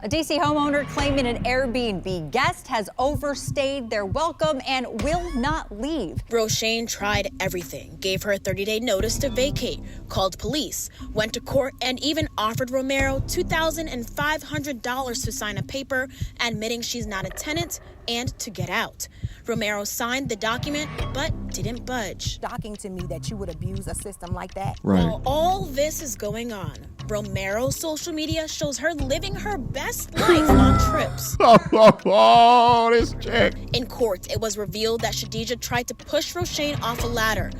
A D.C. homeowner claiming an Airbnb guest has overstayed their welcome and will not leave. Roshane tried everything, gave her a 30-day notice to vacate, called police, went to court, and even offered Romero $2,500 to sign a paper admitting she's not a tenant and to get out. Romero signed the document but didn't budge. Shocking to me that you would abuse a system like that. Right. While all this is going on, Romero's social media shows her living her best life on trips. Oh, this chick. In court, it was revealed that Shadija tried to push Roshane off a ladder,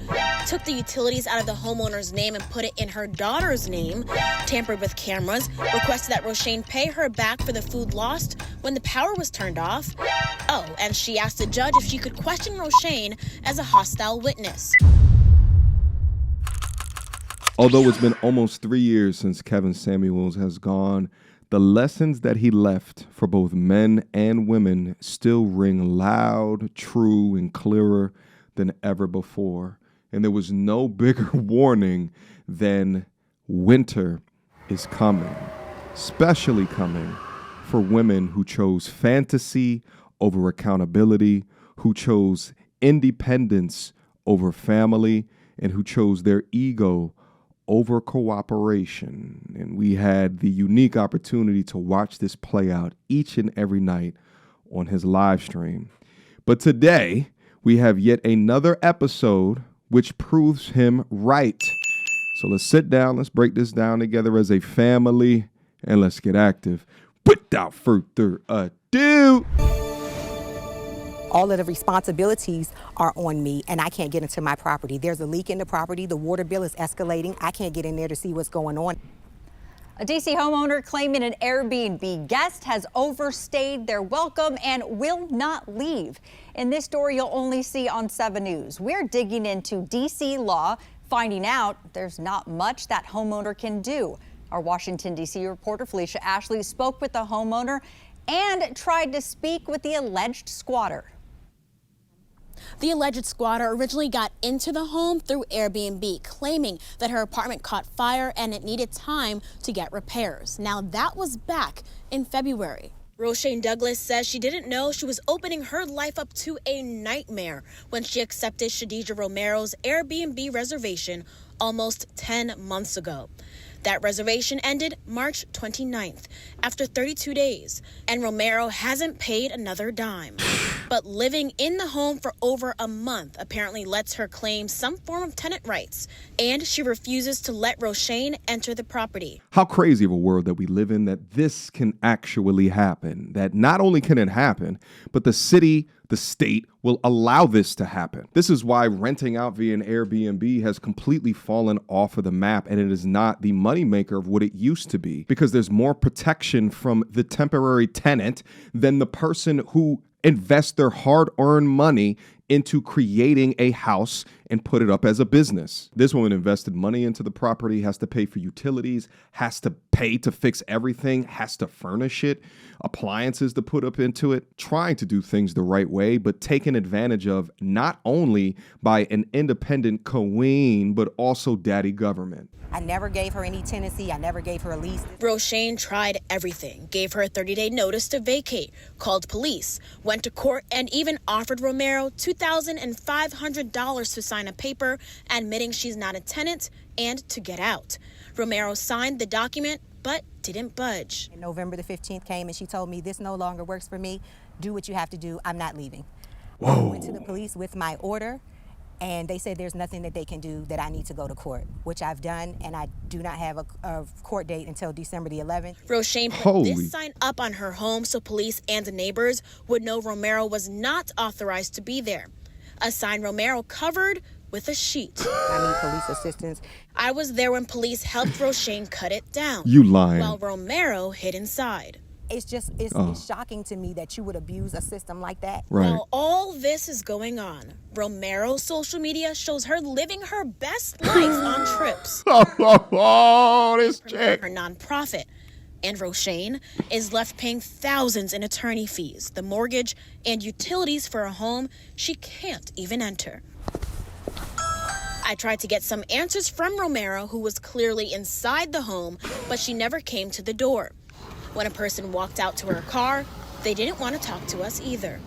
took the utilities out of the homeowner's name and put it in her daughter's name, tampered with cameras, requested that Roshane pay her back for the food lost when the power was turned off. Oh, and she asked the judge if she could question Roshane as a hostile witness. Although it's been almost 3 years since Kevin Samuels has gone, the lessons that he left for both men and women still ring loud, true, and clearer than ever before. And there was no bigger warning than winter is coming, especially coming for women who chose fantasy over accountability, who chose independence over family, and who chose their ego over cooperation. And we had the unique opportunity to watch this play out each and every night on his live stream. But today, we have yet another episode which proves him right. So let's sit down, let's break this down together as a family, and let's get active. Without further ado. All of the responsibilities are on me, and I can't get into my property. There's a leak in the property. The water bill is escalating. I can't get in there to see what's going on. A D.C. homeowner claiming an Airbnb guest has overstayed their welcome and will not leave. In this story you'll only see on 7 News, we're digging into D.C. law, finding out there's not much that homeowner can do. Our Washington, D.C. reporter Felicia Ashley spoke with the homeowner and tried to speak with the alleged squatter. The alleged squatter originally got into the home through Airbnb, claiming that her apartment caught fire and it needed time to get repairs. Now that was back in February. Roshane Douglas says she didn't know she was opening her life up to a nightmare when she accepted Shadija Romero's Airbnb reservation almost 10 months ago. That reservation ended March 29th, after 32 days, and Romero hasn't paid another dime. But living in the home for over a month apparently lets her claim some form of tenant rights, and she refuses to let Roshane enter the property. How crazy of a world that we live in, that this can actually happen. That not only can it happen, but the city, the state will allow this to happen. This is why renting out via an Airbnb has completely fallen off of the map, and it is not the moneymaker of what it used to be, because there's more protection from the temporary tenant than the person who invests their hard-earned money into creating a house and put it up as a business. This woman invested money into the property, has to pay for utilities, has to pay to fix everything, has to furnish it, appliances to put up into it, trying to do things the right way, but taken advantage of not only by an independent queen, but also daddy government. I never gave her any tenancy. I never gave her a lease. Roshane tried everything, gave her a 30-day notice to vacate, called police, went to court, and even offered Romero $2,500 to sign a paper admitting she's not a tenant and to get out. Romero signed the document but didn't budge. November the 15th came and she told me, this no longer works for me. Do what you have to do. I'm not leaving. Whoa. I went to the police with my order, and they said there's nothing that they can do, that I need to go to court, which I've done, and I do not have a court date until December the 11th. Roshane put this sign up on her home so police and the neighbors would know Romero was not authorized to be there. A sign Romero covered with a sheet. I need police assistance. I was there when police helped Roshane cut it down. You lying. While Romero hid inside. It's shocking to me that you would abuse a system like that. Right. While all this is going on, Romero's social media shows her living her best life on trips. Oh, this chick. Her nonprofit. And Roshane is left paying thousands in attorney fees, the mortgage, and utilities for a home she can't even enter. I tried to get some answers from Romero, who was clearly inside the home, but she never came to the door. When a person walked out to her car, they didn't want to talk to us either.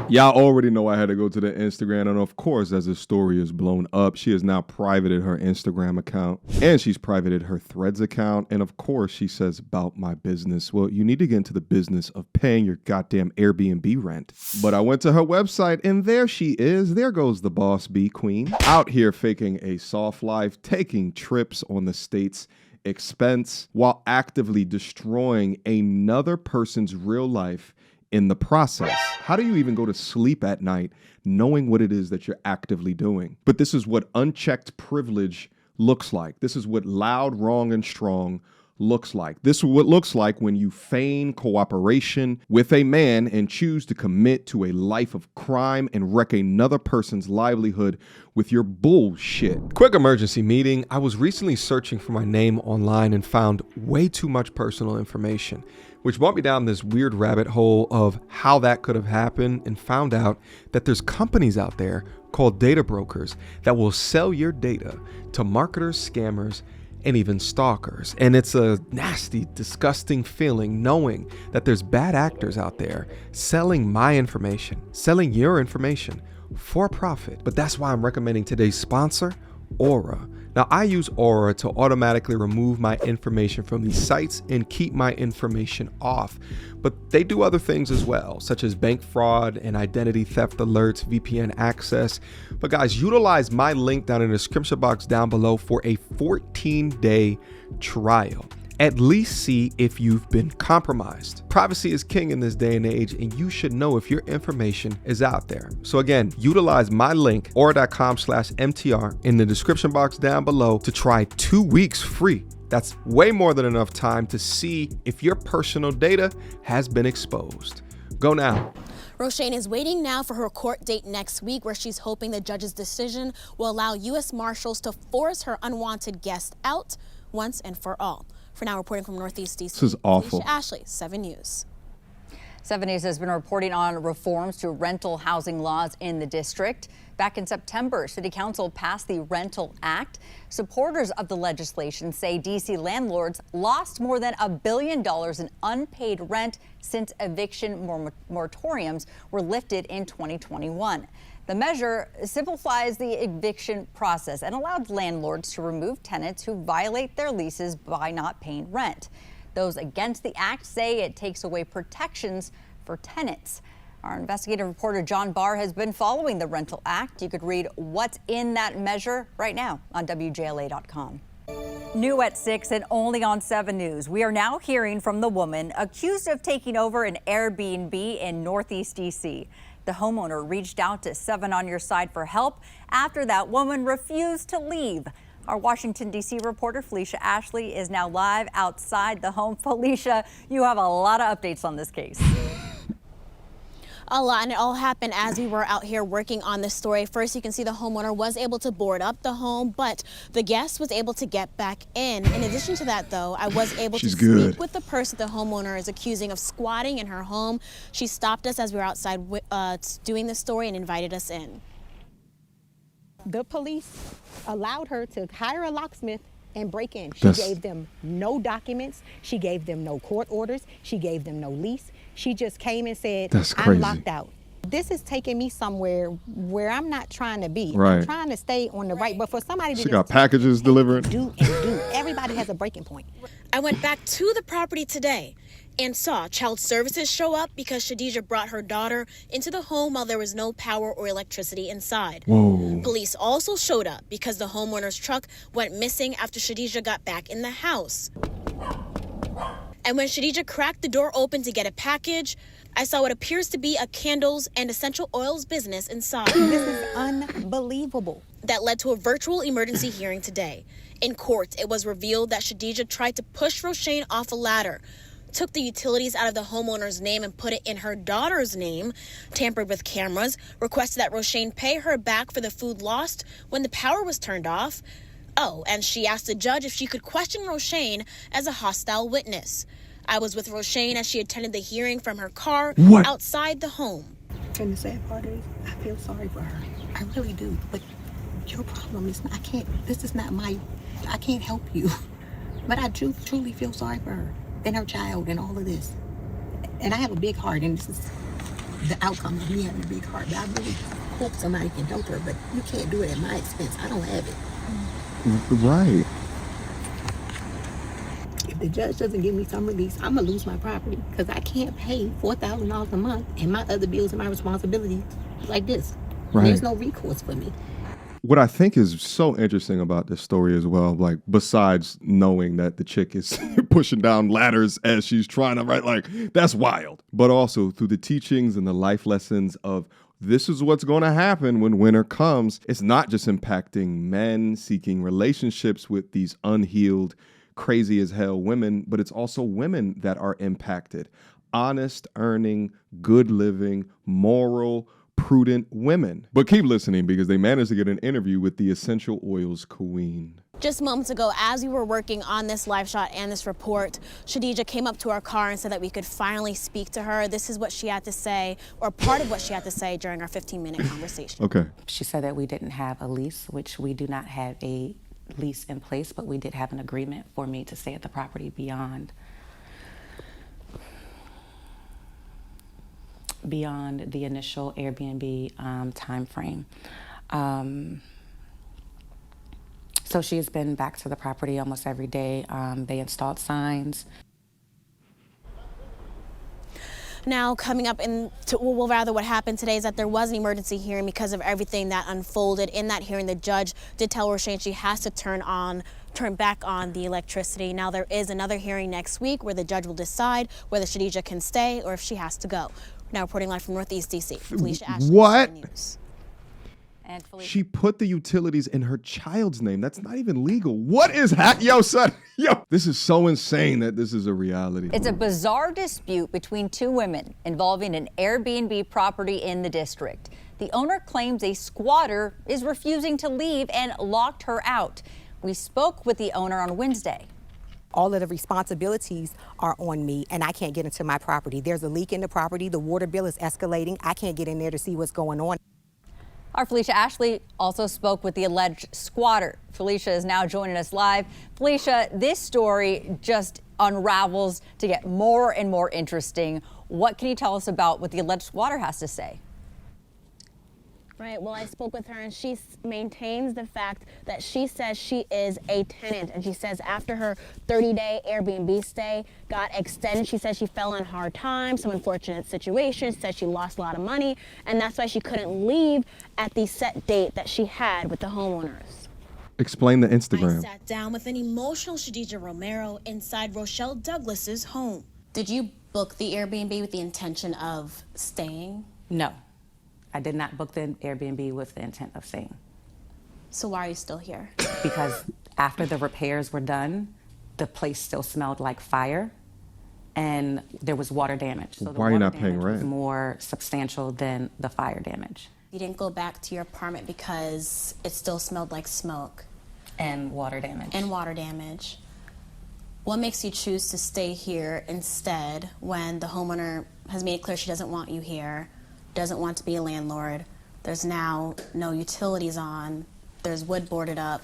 Y'all already know I had to go to the Instagram, and of course, as the story is blown up, she has now privated her Instagram account, and she's privated her Threads account, and of course, she says about my business. Well, you need to get into the business of paying your goddamn Airbnb rent. But I went to her website, and there she is. There goes the boss bee queen, out here faking a soft life, taking trips on the state's expense, while actively destroying another person's real life in the process. How do you even go to sleep at night knowing what it is that you're actively doing? But this is what unchecked privilege looks like. This is what loud, wrong, and strong looks like. This is what looks like when you feign cooperation with a man and choose to commit to a life of crime and wreck another person's livelihood with your bullshit. Quick emergency meeting. I was recently searching for my name online and found way too much personal information, which brought me down this weird rabbit hole of how that could have happened, and found out that there's companies out there called data brokers that will sell your data to marketers, scammers, and even stalkers. And it's a nasty, disgusting feeling knowing that there's bad actors out there selling my information, selling your information for profit. But that's why I'm recommending today's sponsor, Aura. Now, I use Aura to automatically remove my information from these sites and keep my information off. But they do other things as well, such as bank fraud and identity theft alerts, VPN access. But guys, utilize my link down in the description box down below for a 14-day trial. At least see if you've been compromised. Privacy is king in this day and age, and you should know if your information is out there. So again, utilize my link, aura.com/MTR, in the description box down below to try 2 weeks free. That's way more than enough time to see if your personal data has been exposed. Go now. Roshane is waiting now for her court date next week, where she's hoping the judge's decision will allow U.S. Marshals to force her unwanted guest out once and for all. For now, reporting from Northeast DC, this is awful. Felicia Ashley, 7 News. 7 News has been reporting on reforms to rental housing laws in the district. Back in September, City Council passed the Rental Act. Supporters of the legislation say D.C. landlords lost more than $1 billion in unpaid rent since eviction moratoriums were lifted in 2021. The measure simplifies the eviction process and allows landlords to remove tenants who violate their leases by not paying rent. Those against the act say it takes away protections for tenants. Our investigative reporter John Barr has been following the Rental Act. You could read what's in that measure right now on WJLA.com. New at 6 and only on 7 News, we are now hearing from the woman accused of taking over an Airbnb in Northeast D.C. The homeowner reached out to 7 on Your Side for help after that woman refused to leave. Our Washington, D.C. reporter Felicia Ashley is now live outside the home. Felicia, you have a lot of updates on this case. A lot, and it all happened as we were out here working on this story. First, you can see the homeowner was able to board up the home, but the guest was able to get back in. In addition to that, though, I was able to speak with the person the homeowner is accusing of squatting in her home. She stopped us as we were outside doing the story and invited us in. The police allowed her to hire a locksmith and break in. She gave them no documents. She gave them no court orders. She gave them no lease. She just came and said, I'm locked out. This is taking me somewhere where I'm not trying to be. Right. I'm trying to stay on the right, but for somebody to she got packages delivered. Do. Everybody has a breaking point. I went back to the property today and saw child services show up because Shadija brought her daughter into the home while there was no power or electricity inside. Whoa. Police also showed up because the homeowner's truck went missing after Shadija got back in the house. And when Shadija cracked the door open to get a package, I saw what appears to be a candles and essential oils business inside. This is unbelievable. That led to a virtual emergency hearing today. In court, it was revealed that Shadija tried to push Roshane off a ladder, took the utilities out of the homeowner's name and put it in her daughter's name, tampered with cameras, requested that Roshane pay her back for the food lost when the power was turned off. Oh, and she asked the judge if she could question Roshane as a hostile witness. I was with Roshane as she attended the hearing from her car outside the home. And the sad part is, I feel sorry for her. I really do. But your problem is, I can't help you. But I truly feel sorry for her. and her child and all of this. And I have a big heart, and this is the outcome of me having a big heart. But I really hope somebody can help her, but you can't do it at my expense. I don't have it. Right. If the judge doesn't give me some release, I'm going to lose my property because I can't pay $4,000 a month and my other bills and my responsibilities like this. Right. There's no recourse for me. What I think is so interesting about this story as well, like besides knowing that the chick is pushing down ladders as she's trying to write, like that's wild, but also through the teachings and the life lessons of this is what's going to happen when winter comes. It's not just impacting men seeking relationships with these unhealed, crazy as hell women, but it's also women that are impacted. Honest, earning, good living, moral, prudent women. But keep listening because they managed to get an interview with the essential oils queen. Just moments ago, as we were working on this live shot and this report, Shadija came up to our car and said that we could finally speak to her. This is what she had to say, or part of what she had to say during our 15-minute conversation. Okay. She said that we didn't have a lease, which we do not have a lease in place, but we did have an agreement for me to stay at the property beyond the initial Airbnb time frame. So she's been back to the property almost every day. They installed signs. Now, coming up what happened today is that there was an emergency hearing because of everything that unfolded. In that hearing, the judge did tell Roshane she has to turn back on the electricity. Now, there is another hearing next week where the judge will decide whether Shadija can stay or if she has to go. Now, reporting live from Northeast DC, Felicia Ashley. What? News. And Felicia. She put the utilities in her child's name. That's not even legal. What is yo, son? Yo, this is so insane that this is a reality. It's a bizarre dispute between two women involving an Airbnb property in the district. The owner claims a squatter is refusing to leave and locked her out. We spoke with the owner on Wednesday. All of the responsibilities are on me, and I can't get into my property. There's a leak in the property. The water bill is escalating. I can't get in there to see what's going on. Our Felicia Ashley also spoke with the alleged squatter. Felicia is now joining us live. Felicia, this story just unravels to get more and more interesting. What can you tell us about what the alleged squatter has to say? Right, well, I spoke with her and she maintains the fact that she says she is a tenant, and she says after her 30-day Airbnb stay got extended, she says she fell in hard times, some unfortunate situations, said she lost a lot of money, and that's why she couldn't leave at the set date that she had with the homeowners. Explain the Instagram. I sat down with an emotional Shadija Romero inside Rochelle Douglas's home. Did you book the Airbnb with the intention of staying? No, I did not book the Airbnb with the intent of staying. So why are you still here? Because after the repairs were done, the place still smelled like fire and there was water damage. So why are you not paying rent? was more substantial than the fire damage. You didn't go back to your apartment because it still smelled like smoke. And water damage. And water damage. What makes you choose to stay here instead when the homeowner has made it clear she doesn't want you here, doesn't want to be a landlord? There's now no utilities on, there's wood boarded up,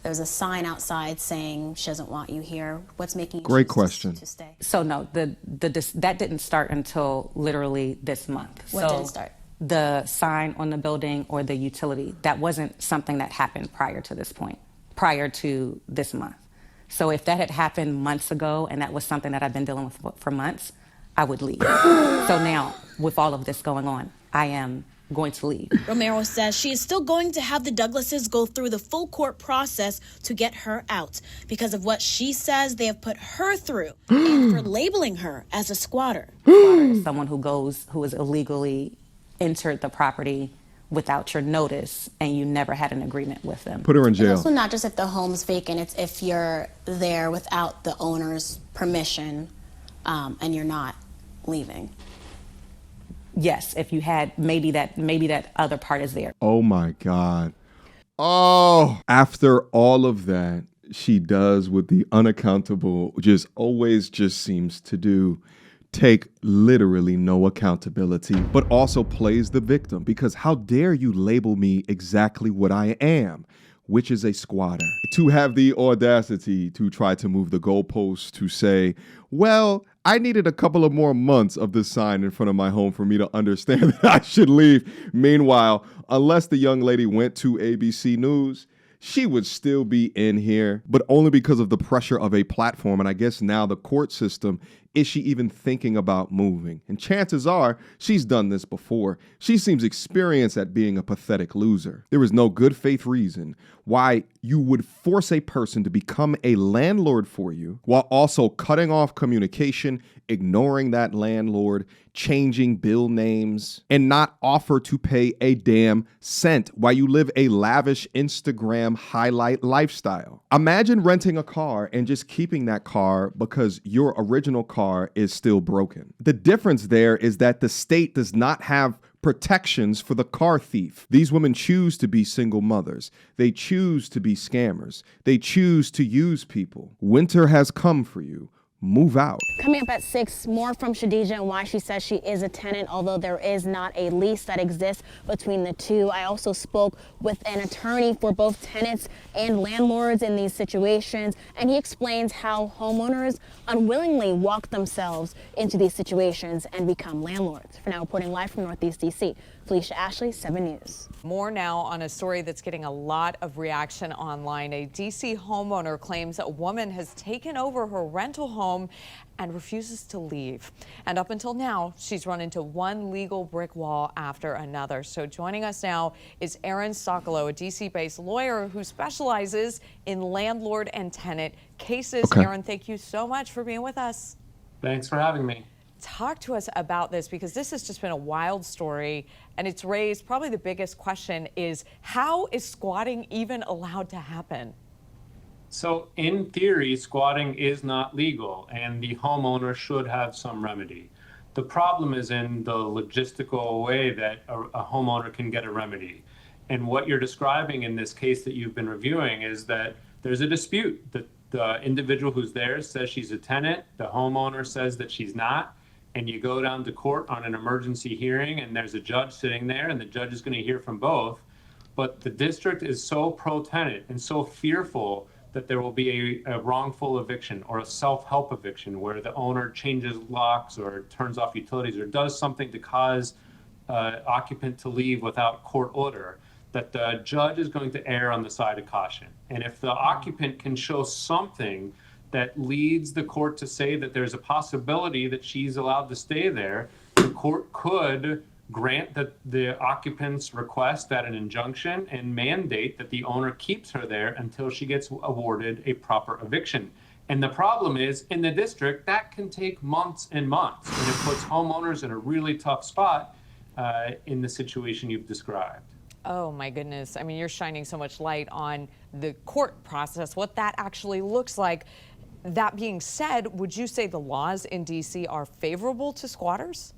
there's a sign outside saying she doesn't want you here. What's making you Great choose question. to stay? So no, that didn't start until literally this month. What didn't start? The sign on the building or the utility, that wasn't something that happened prior to this point, prior to this month. So if that had happened months ago and that was something that I've been dealing with for months, I would leave. So now, with all of this going on, I am going to leave. Romero says she is still going to have the Douglases go through the full court process to get her out because of what she says they have put her through and for labeling her as a squatter. Someone who is illegally entered the property without your notice and you never had an agreement with them. Put her in jail. It's also not just if the home's vacant, it's if you're there without the owner's permission and you're not leaving. Yes, if you had, maybe that other part is there. Oh my God. Oh, after all of that, she does what the unaccountable always seems to do. Take literally no accountability, but also plays the victim because how dare you label me exactly what I am? which is a squatter. To have the audacity to try to move the goalposts to say, well, I needed a couple of more months of this sign in front of my home for me to understand that I should leave. Meanwhile, unless the young lady went to ABC News, she would still be in here, but only because of the pressure of a platform. And I guess now the court system, is she even thinking about moving? And chances are she's done this before. She seems experienced at being a pathetic loser. There is no good faith reason why you would force a person to become a landlord for you while also cutting off communication, ignoring that landlord, changing bill names, and not offer to pay a damn cent while you live a lavish Instagram highlight lifestyle. Imagine renting a car and just keeping that car because your original car is still broken. The difference there is that the state does not have protections for the car thief. These women choose to be single mothers. They choose to be scammers. They choose to use people. Winter has come for you. Move out. Coming up at 6, more from Shadija and why she says she is a tenant, although there is not a lease that exists between the two. I also spoke with an attorney for both tenants and landlords in these situations, and he explains how homeowners unwillingly walk themselves into these situations and become landlords. For now, reporting live from Northeast DC, Felicia Ashley, 7 News. More now on a story that's getting a lot of reaction online. A DC homeowner claims a woman has taken over her rental home and refuses to leave. And up until now, she's run into one legal brick wall after another. So joining us now is Aaron Sokolow, a DC-based lawyer who specializes in landlord and tenant cases. Okay. Aaron, thank you so much for being with us. Thanks for having me. Talk to us about this, because this has just been a wild story, and it's raised probably the biggest question is, how is squatting even allowed to happen? So in theory, squatting is not legal and the homeowner should have some remedy. The problem is in the logistical way that a homeowner can get a remedy. And what you're describing in this case that you've been reviewing is that there's a dispute. The individual who's there says she's a tenant, the homeowner says that she's not, and you go down to court on an emergency hearing and there's a judge sitting there and the judge is going to hear from both. But the district is so pro-tenant and so fearful that there will be a wrongful eviction or a self-help eviction where the owner changes locks or turns off utilities or does something to cause occupant to leave without court order, that the judge is going to err on the side of caution. And if the occupant can show something that leads the court to say that there's a possibility that she's allowed to stay there, the court could grant the occupant's request at an injunction and mandate that the owner keeps her there until she gets awarded a proper eviction. And the problem is, in the district, that can take months and months, and it puts homeowners in a really tough spot in the situation you've described. Oh my goodness. I mean, you're shining so much light on the court process, what that actually looks like. That being said, would you say the laws in DC are favorable to squatters?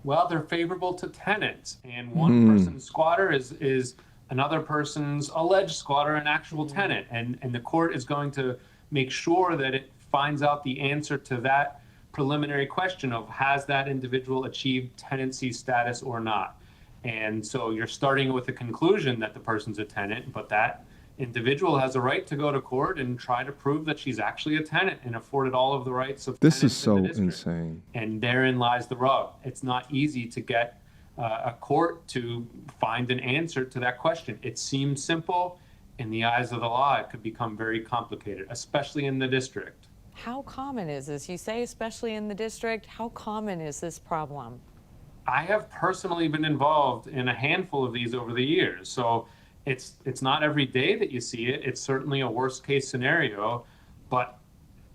Well, they're favorable to tenants, and one person's squatter is another person's alleged squatter, an actual tenant, and the court is going to make sure that it finds out the answer to that preliminary question of has that individual achieved tenancy status or not. And so you're starting with the conclusion that the person's a tenant, but that individual has a right to go to court and try to prove that she's actually a tenant and afforded all of the rights of This is tenants in the so district. insane. And therein lies the rub. It's not easy to get a court to find an answer to that question. It seems simple. In the eyes of the law, it could become very complicated, especially in the district. How common is this? You say especially in the district. How common is this problem? I have personally been involved in a handful of these over the years. So it's not every day that you see it. It's certainly a worst case scenario, but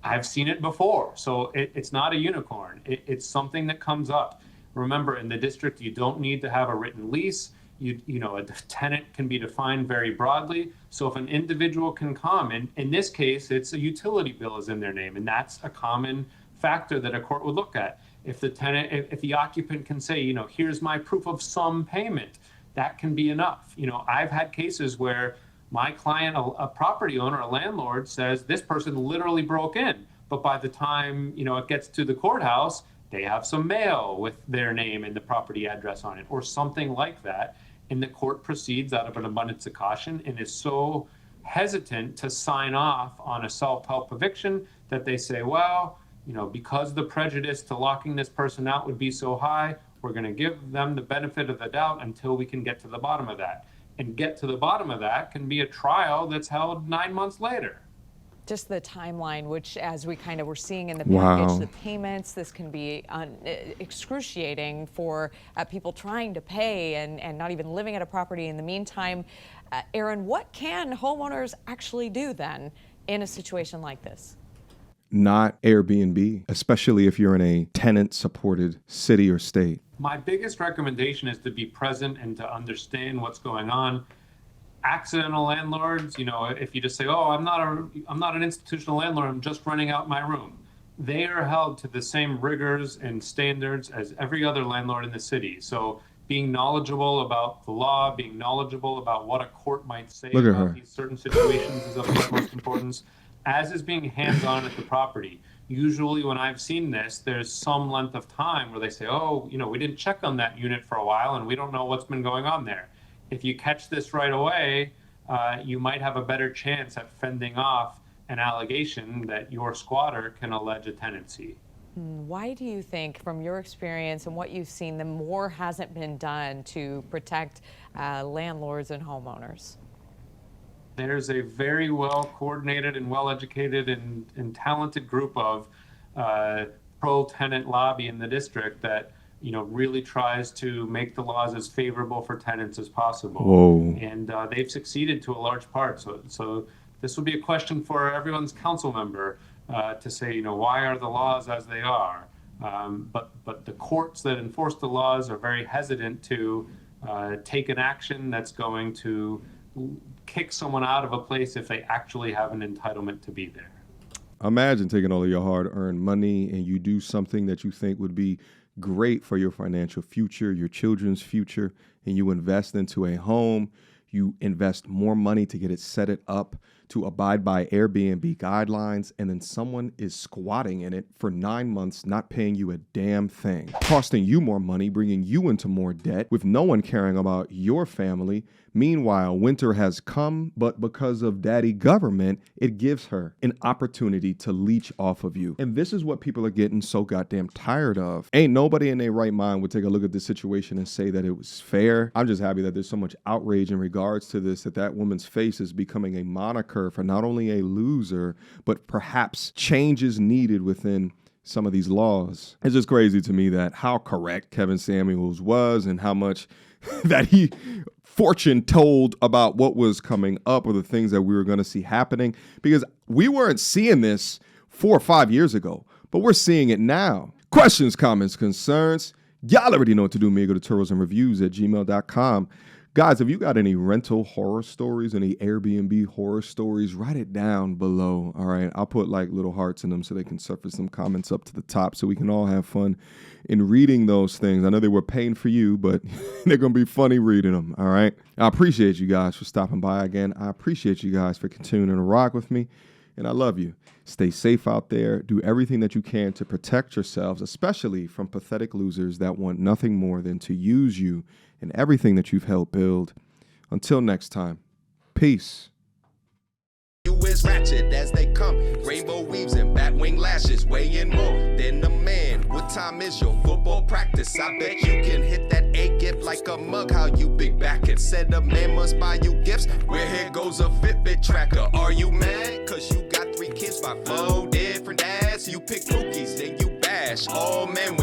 I've seen it before. So it's not a unicorn. It's something that comes up. Remember, in the district, you don't need to have a written lease. You know, a tenant can be defined very broadly. So if an individual can come, and in this case, it's a utility bill is in their name, and that's a common factor that a court would look at. If the tenant, if the occupant can say, you know, here's my proof of some payment, that can be enough. You know, I've had cases where my client, a property owner, a landlord, says this person literally broke in, but by the time, you know, it gets to the courthouse, they have some mail with their name and the property address on it, or something like that. And the court proceeds out of an abundance of caution and is so hesitant to sign off on a self-help eviction, that they say, well, because the prejudice to locking this person out would be so high, we're going to give them the benefit of the doubt until we can get to the bottom of that. And get to the bottom of that can be a trial that's held 9 months later. Just the timeline, which, as we kind of were seeing in the Wow. package, the payments, this can be excruciating for people trying to pay and not even living at a property in the meantime. Aaron, what can homeowners actually do then in a situation like this? Not Airbnb, especially if you're in a tenant-supported city or state. My biggest recommendation is to be present and to understand what's going on. Accidental landlords, if you just say, oh, I'm not an institutional landlord, I'm just renting out my room. They are held to the same rigors and standards as every other landlord in the city. So being knowledgeable about the law, being knowledgeable about what a court might say about these certain situations is of the utmost importance, as is being hands-on at the property. Usually when I've seen this, there's some length of time where they say, oh, we didn't check on that unit for a while and we don't know what's been going on there. If you catch this right away, you might have a better chance at fending off an allegation that your squatter can allege a tenancy. Why do you think, from your experience and what you've seen, the more hasn't been done to protect landlords and homeowners? There's a very well coordinated and well educated and talented group of pro-tenant lobby in the district that really tries to make the laws as favorable for tenants as possible. Whoa. And they've succeeded to a large part. So this would be a question for everyone's council member to say, why are the laws as they are? But the courts that enforce the laws are very hesitant to take an action that's going to kick someone out of a place if they actually have an entitlement to be there. Imagine taking all of your hard-earned money and you do something that you think would be great for your financial future, your children's future, and you invest into a home. You invest more money to get it set it up to abide by Airbnb guidelines, and then someone is squatting in it for 9 months, not paying you a damn thing, costing you more money, bringing you into more debt, with no one caring about your family. Meanwhile, winter has come, but because of daddy government, it gives her an opportunity to leech off of you. And this is what people are getting so goddamn tired of. Ain't nobody in their right mind would take a look at this situation and say that it was fair. I'm just happy that there's so much outrage in regards to this, that woman's face is becoming a moniker for not only a loser, but perhaps changes needed within some of these laws. It's just crazy to me that how correct Kevin Samuels was and how much that he fortune told about what was coming up or the things that we were going to see happening, because we weren't seeing this 4 or 5 years ago, but we're seeing it now. Questions, comments, concerns, y'all already know what to do. Me, go to turtlesandreviews@gmail.com. Guys, if you got any rental horror stories, any Airbnb horror stories, write it down below, all right? I'll put like little hearts in them so they can surface some comments up to the top so we can all have fun in reading those things. I know they were paying for you, but they're going to be funny reading them, all right? I appreciate you guys for stopping by again. I appreciate you guys for continuing to rock with me, and I love you. Stay safe out there. Do everything that you can to protect yourselves, especially from pathetic losers that want nothing more than to use you and everything that you've helped build. Until next time, peace. You is ratchet as they come, rainbow weaves and batwing lashes, weighing more than a man. What time is your football practice? I bet you can hit that A gift like a mug. How you big back it? Said a man must buy you gifts. Where here goes a Fitbit tracker? Are you mad? Cause you got 3 kids by 4 different dads. You pick cookies, then you bash. Oh man.